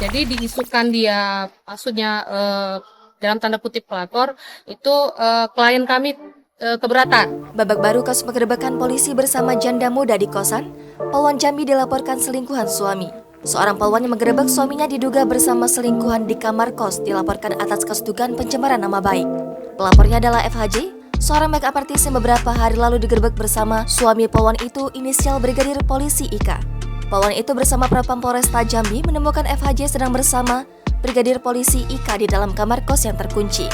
Jadi diisukan dia, maksudnya dalam tanda kutip pelakor itu klien kami keberatan. Babak baru kasus penggerebekan polisi bersama janda muda di kosan, Polwan Jambi dilaporkan selingkuhan suami. Seorang polwan yang menggerebek suaminya diduga bersama selingkuhan di kamar kos dilaporkan atas kasus dugaan pencemaran nama baik. Pelapornya adalah FHJ, seorang make-up artis yang beberapa hari lalu digerebek bersama suami polwan itu inisial Brigadir Polisi Ika. Polwan itu bersama Propam Polresta Jambi menemukan FHJ sedang bersama Brigadir Polisi Ika di dalam kamar kos yang terkunci.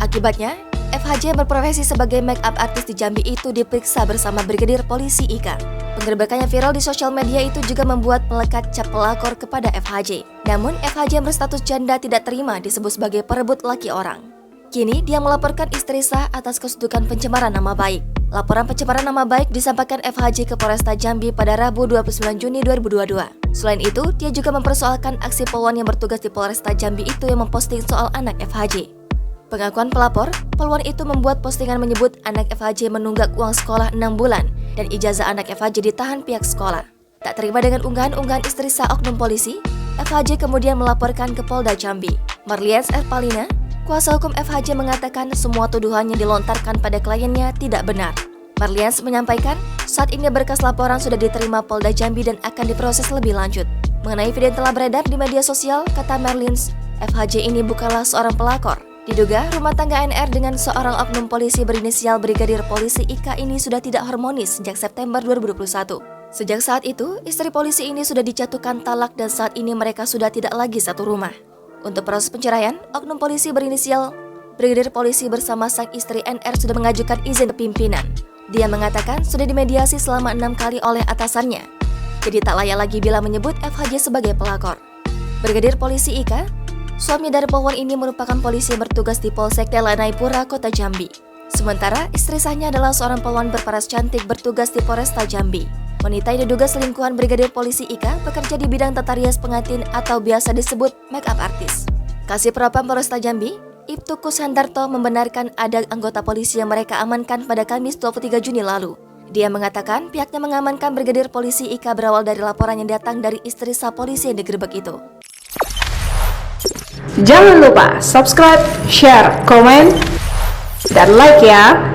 Akibatnya, FHJ yang berprofesi sebagai make-up artis di Jambi itu diperiksa bersama Brigadir Polisi Ika. Penggerebekannya viral di sosial media itu juga membuat melekat cap pelakor kepada FHJ. Namun, FHJ yang berstatus janda tidak terima disebut sebagai perebut laki orang. Kini, dia melaporkan istri sah atas kedugaan pencemaran nama baik. Laporan pencemaran nama baik disampaikan FHJ ke Polresta Jambi pada Rabu 29 Juni 2022. Selain itu, dia juga mempersoalkan aksi polwan yang bertugas di Polresta Jambi itu yang memposting soal anak FHJ. Pengakuan pelapor, polwan itu membuat postingan menyebut anak FHJ menunggak uang sekolah 6 bulan dan ijazah anak FHJ ditahan pihak sekolah. Tak terima dengan unggahan-unggahan istri sah oknum polisi, FHJ kemudian melaporkan ke Polda Jambi. Marlians Erpalina, kuasa hukum FHJ mengatakan semua tuduhan yang dilontarkan pada kliennya tidak benar. Marlians menyampaikan, saat ini berkas laporan sudah diterima Polda Jambi dan akan diproses lebih lanjut. Mengenai video yang telah beredar di media sosial, kata Marlians, FHJ ini bukanlah seorang pelakor. Diduga rumah tangga NR dengan seorang oknum polisi berinisial Brigadir Polisi Ika ini sudah tidak harmonis sejak September 2021. Sejak saat itu, istri polisi ini sudah dijatuhkan talak dan saat ini mereka sudah tidak lagi satu rumah. Untuk proses penceraian, oknum polisi berinisial Brigadir Polisi bersama sang istri NR sudah mengajukan izin ke pimpinan. Dia mengatakan sudah dimediasi selama 6 kali oleh atasannya. Jadi tak layak lagi bila menyebut FHJ sebagai pelakor. Brigadir Polisi Ika, suami dari polwan ini merupakan polisi yang bertugas di Polsek Telanai-Pura, Kota Jambi. Sementara istri sahnya adalah seorang polwan berparas cantik bertugas di Polresta Jambi. Wanita yang diduga selingkuhan Brigadir Polisi Ika bekerja di bidang tata rias pengantin atau biasa disebut make-up artis. Kasih Propam Polresta Jambi, Ibtu Kushandarto membenarkan ada anggota polisi yang mereka amankan pada Kamis 23 Juni lalu. Dia mengatakan pihaknya mengamankan Brigadir Polisi Ika berawal dari laporan yang datang dari istri sah polisi yang digerebek itu. Jangan lupa subscribe, share, komen, dan like ya.